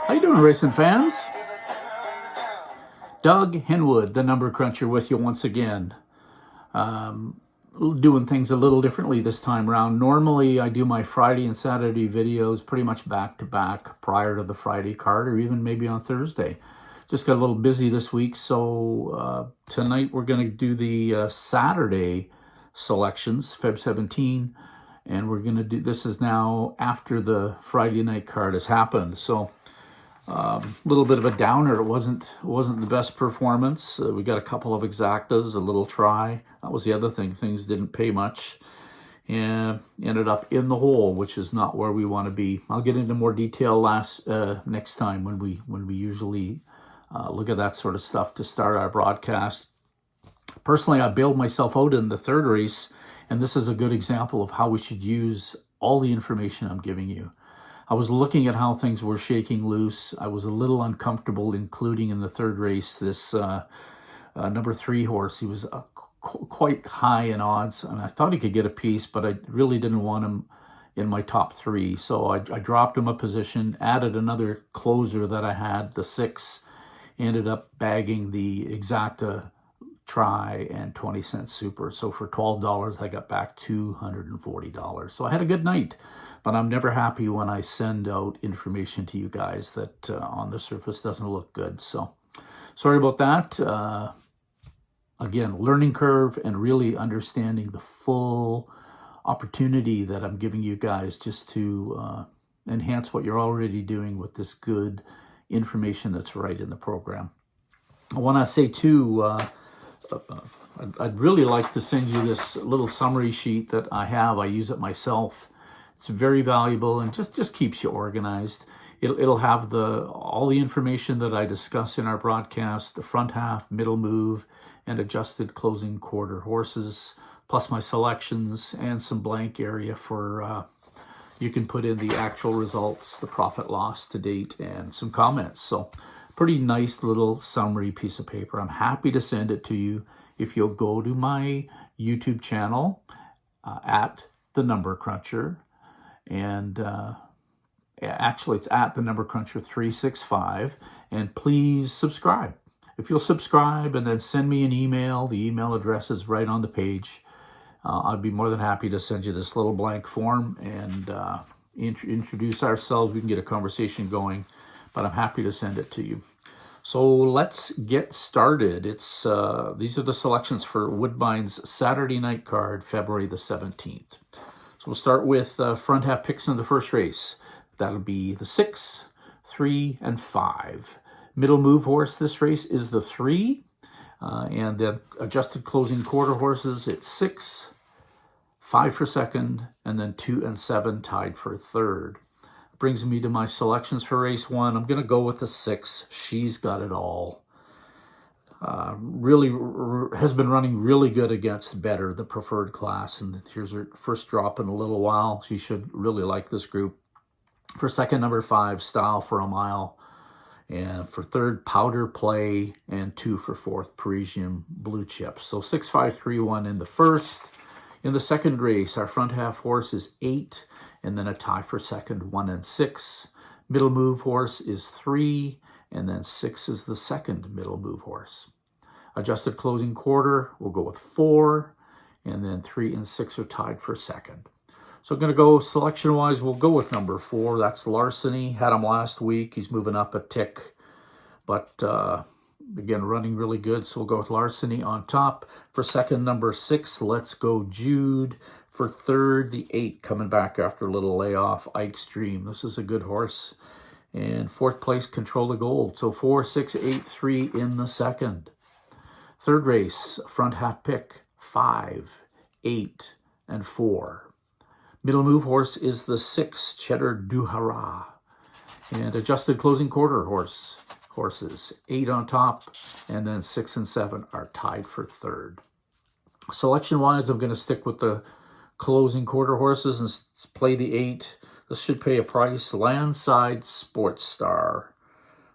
How you doing, racing fans? Doug Henwood, the number cruncher, with you once again. Doing things a little differently this time around. Normally, I do my Friday and Saturday videos pretty much back to back prior to the Friday card, or even maybe on Thursday. Just got a little busy this week, so tonight we're going to do the Saturday selections, Feb 17, and we're going to do, this is now after the Friday night card has happened, so a little bit of a downer. It wasn't the best performance. We got a couple of exactas, a little try. That was the other thing. Things didn't pay much, and ended up in the hole, which is not where we want to be. I'll get into more detail next time when we usually look at that sort of stuff to start our broadcast. Personally, I bailed myself out in the third race, and this is a good example of how we should use all the information I'm giving you. I was looking at how things were shaking loose. I was a little uncomfortable, including in the third race, this number 3 horse. He was quite high in odds, and I thought he could get a piece, but I really didn't want him in my top 3. So I dropped him a position, added another closer that I had, the 6, ended up bagging the exacta try and 20-cent super. So for $12, I got back $240. So I had a good night. But I'm never happy when I send out information to you guys that on the surface doesn't look good. So sorry about that. Again, learning curve and really understanding the full opportunity that I'm giving you guys just to enhance what you're already doing with this good information that's right in the program. I want to say too, I'd really like to send you this little summary sheet that I have. I use it myself. It's very valuable and just keeps you organized. It'll have all the information that I discuss in our broadcast, the front half, middle move, and adjusted closing quarter horses, plus my selections and some blank area for you can put in the actual results, the profit loss to date, and some comments. So pretty nice little summary piece of paper. I'm happy to send it to you if you'll go to my YouTube channel at The Number Cruncher. And actually it's at The Number Cruncher 365, and please subscribe. If you'll subscribe and then send me an email, the email address is right on the page. I'd be more than happy to send you this little blank form and introduce ourselves. We can get a conversation going, but I'm happy to send it to you. So let's get started. It's these are the selections for Woodbine's Saturday night card, February the 17th. So we'll start with front half picks in the first race. That'll be the 6, 3, and 5. Middle move horse this race is the 3. And the adjusted closing quarter horses, it's 6, 5 for second, and then 2 and 7 tied for third. Brings me to my selections for race 1. I'm going to go with the 6. She's got it all. Really has been running really good against Better, the preferred class, and here's her first drop in a little while. She should really like this group. For second, number 5, Style for a Mile, and for third, Powder Play, and 2 for fourth, Parisian Blue Chip. So 6, 5, 3, 1 in the first. In the second race, our front half horse is 8, and then a tie for second, 1 and 6. Middle move horse is 3, and then 6 is the second middle move horse. Adjusted closing quarter, we'll go with 4, and then 3 and 6 are tied for second. So I'm going to go selection-wise, we'll go with number 4. That's Larceny. Had him last week. He's moving up a tick, but again, running really good. So we'll go with Larceny on top. For second, number 6, Let's Go Jude. For third, the 8, coming back after a little layoff, Ike's Dream. This is a good horse. And fourth place, Control the Gold. So 4, 6, 8, 3 in the second. Third race, front half pick, 5, 8, and 4. Middle move horse is the 6, Cheddar Duhara. And adjusted closing quarter horses, 8 on top, and then 6 and 7 are tied for third. Selection-wise, I'm going to stick with the closing quarter horses and play the 8. This should pay a price. Landside Sports Star.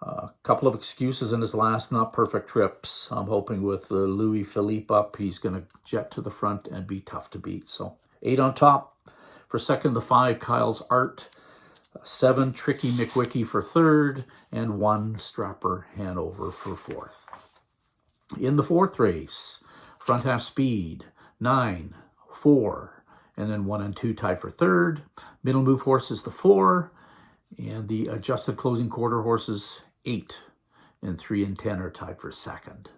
A couple of excuses in his last not perfect trips. I'm hoping with Louis Philippe up, he's going to jet to the front and be tough to beat. So 8 on top. For second, the 5, Kyle's Art. 7 Tricky McWicky for third, and 1 Strapper Hanover for fourth. In the fourth race, front half speed, 9, 4, and then 1 and 2 tied for third. Middle move horse is the 4, and the adjusted closing quarter horses, 8, and 3 and 10 are tied for second.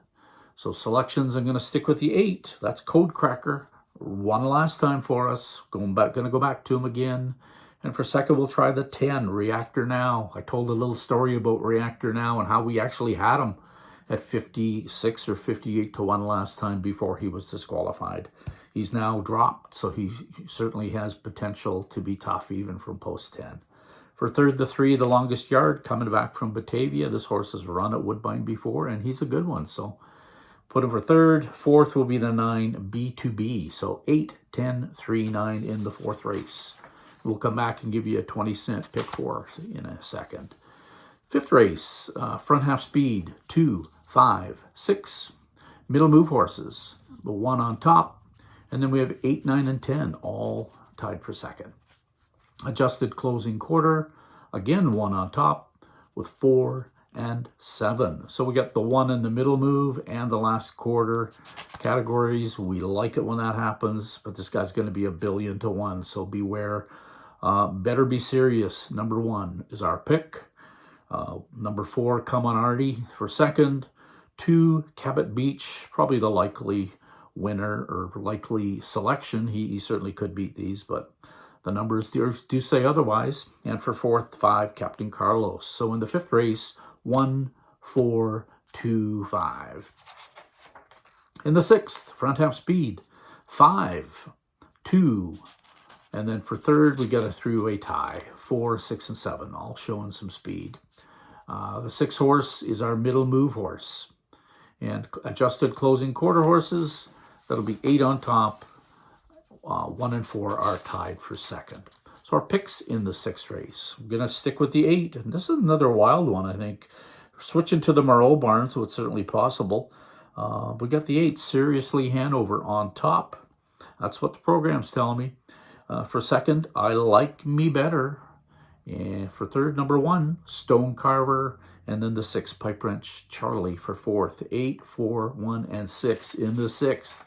So selections, I'm going to stick with the 8. That's Code Cracker. One last time for us. Going to go back to him again. And for second, we'll try the 10, Reactor Now. I told a little story about Reactor Now and how we actually had him at 56 or 58 to 1 last time before he was disqualified. He's now dropped, so he certainly has potential to be tough even from post 10. For third, the 3, The Longest Yard, coming back from Batavia. This horse has run at Woodbine before, and he's a good one. So put him for third. Fourth will be the 9, B2B. So 8, 10, 3, 9 in the fourth race. We'll come back and give you a 20-cent pick for in a second. Fifth race, front half speed, 2, 5, 6. Middle move horses, the 1 on top. And then we have 8, 9, and 10, all tied for second. Adjusted closing quarter, again 1 on top with 4 and 7. So we got the 1 in the middle move and the last quarter categories. We like it when that happens, but this guy's going to be 1 billion to 1, so beware. Better be serious. Number 1 is our pick. Number 4, Come On Artie for second. 2, Cabot Beach, probably the likely winner or likely selection. He certainly could beat these, but the numbers do say otherwise. And for fourth, 5, Captain Carlos. So in the fifth race, 1, 4, 2, 5. In the sixth, front half speed, 5, 2. And then for third, we get a three-way tie, 4, 6, and 7, all showing some speed. The 6th horse is our middle move horse. And adjusted closing quarter horses, that'll be 8 on top. 1 and 4 are tied for second. So our picks in the 6th race. I'm going to stick with the 8. And this is another wild one, I think. Switching to the Moreau barn, so it's certainly possible. We got the 8, Seriously Hanover on top. That's what the program's telling me. For second, I Like Me Better. And for third, number 1, Stone Carver. And then the 6, Pipe Wrench Charlie for fourth. 8, 4, 1, and 6 in the 6th.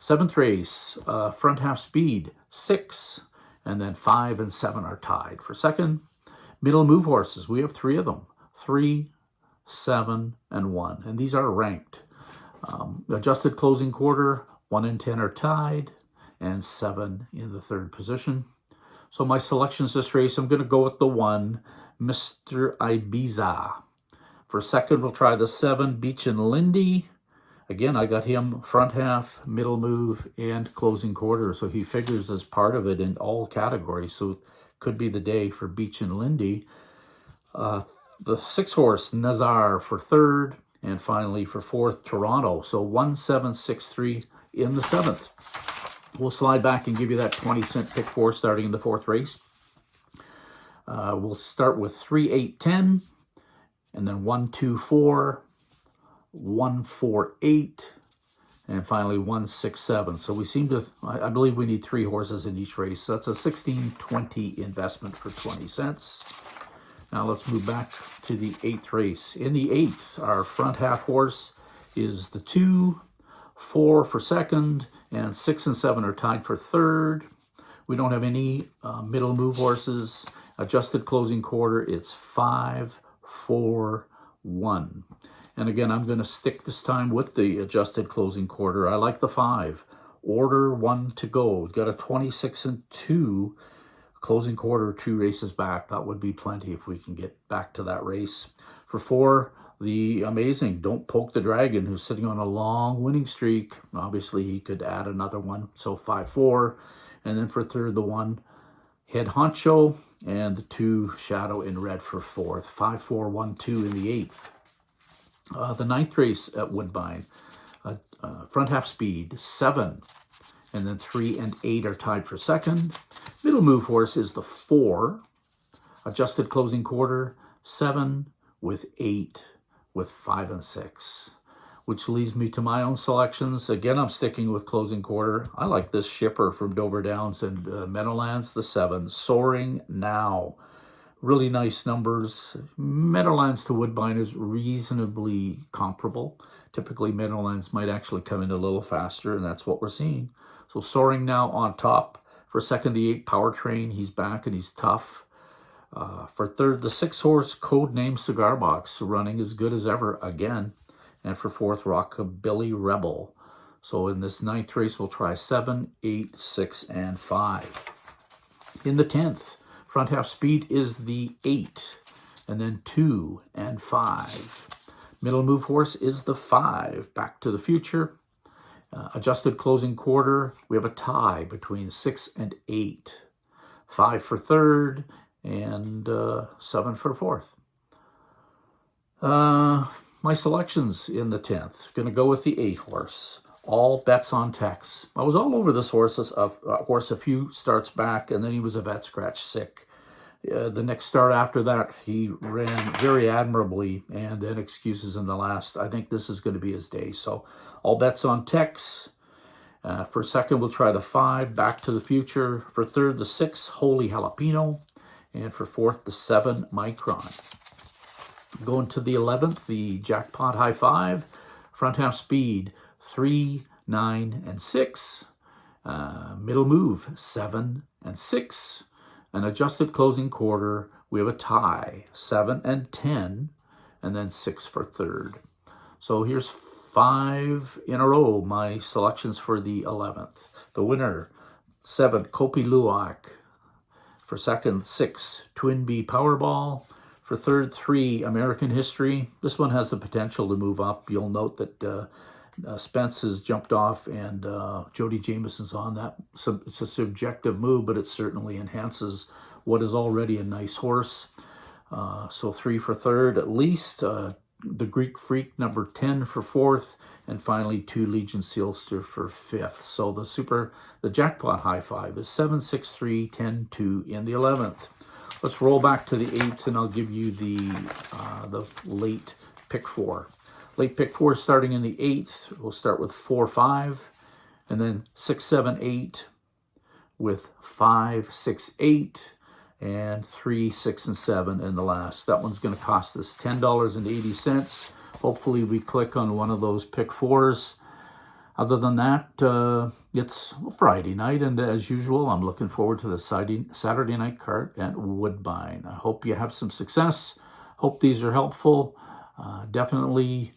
7th race, front half speed, 6. And then 5 and 7 are tied for second. Middle move horses, we have 3 of them. 3, 7, and 1. And these are ranked. Adjusted closing quarter, 1 and 10 are tied. And 7 in the 3rd position. So my selections this race, I'm going to go with the 1, Mr. Ibiza. For second, we'll try the 7, Beach and Lindy. Again, I got him front half, middle move, and closing quarter. So he figures as part of it in all categories. So it could be the day for Beach and Lindy. The 6th horse, Nazar, for third. And finally, for fourth, Toronto. So 1, 7, 6, 3 in the 7th. We'll slide back and give you that 20-cent pick 4 starting in the 4th race. We'll start with 3, 8, 10, and then 1, 2, 4, 1, 4, 8, and finally 1, 6, 7. So we seem to, I believe we need 3 horses in each race. So that's a 16-20 investment for 20 cents. Now let's move back to the 8th race. In the 8th, our front half horse is the 2, 4 for second, and 6 and 7 are tied for third. We don't have any middle move horses. Adjusted closing quarter, it's 5, 4, 1. And again, I'm going to stick this time with the adjusted closing quarter. I like the 5. Order 1 to go. We've got a 26 and 2 closing quarter, 2 races back. That would be plenty if we can get back to that race. For 4, the amazing Don't Poke the Dragon, who's sitting on a long winning streak. Obviously, he could add another one. So 5, 4. And then for third, the 1, Head Honcho. And the 2, Shadow in Red for fourth. 5, 4, 1, 2 in the 8th. The 9th race at Woodbine. Front half speed, 7. And then 3 and 8 are tied for second. Middle move horse is the 4. Adjusted closing quarter, 7 with 8. With 5 and 6, which leads me to my own selections. Again, I'm sticking with closing quarter. I like this shipper from Dover Downs and Meadowlands, the 7, Soaring Now. really nice numbers. Meadowlands to Woodbine is reasonably comparable. Typically, Meadowlands might actually come in a little faster, and that's what we're seeing. So Soaring now on top. For second, the 8 Powertrain. He's back and he's tough. For third, the 6 horse Codename Cigar Box, running as good as ever again. And for fourth, Rockabilly Rebel. So in this 9th race, we'll try 7, 8, 6, and 5. In the 10th, front half speed is the 8, and then 2 and 5. Middle move horse is the 5, Back to the Future. Adjusted closing quarter, we have a tie between 6 and 8. 5 for third, and 7 for fourth. My selections in the 10th, going to go with the 8 horse. All bets on Tex. I was all over this horse a few starts back, and then he was a vet scratch sick. The next start after that, he ran very admirably, and then excuses in the last. I think this is going to be his day. So all bets on Tex. For second, we'll try the 5, Back to the Future. For third, the 6, Holy Jalapeno. And for fourth, the 7, Micron. Going to the 11th, the Jackpot High 5. Front half speed, 3, 9, and 6. Middle move, 7 and 6. An adjusted closing quarter, we have a tie, 7 and 10, and then 6 for third. So here's 5 in a row, my selections for the 11th. The winner, 7, Kopi Luwak. For second, 6, Twin Bee Powerball. For third, 3, American History. This one has the potential to move up. You'll note that Spence has jumped off and Jody Jameson's on that. So it's a subjective move, but it certainly enhances what is already a nice horse. So 3 for third at least. The Greek Freak, number 10 for fourth. And finally, 2, Legion Sealster for fifth. So the Jackpot High 5 is 7, 6, 3, 10, 2 in the 11th. Let's roll back to the 8th, and I'll give you the late pick 4. Late pick 4 starting in the 8th. We'll start with 4, 5, and then 6, 7, 8, with 5, 6, 8, and 3, 6, and 7 in the last. That one's going to cost us $10.80. Hopefully we click on one of those pick 4s. Other than that, it's Friday night, and as usual, I'm looking forward to the Saturday night card at Woodbine. I hope you have some success. Hope these are helpful. Definitely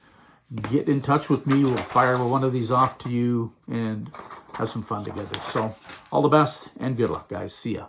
get in touch with me. We'll fire one of these off to you and have some fun together. So all the best and good luck, guys. See ya.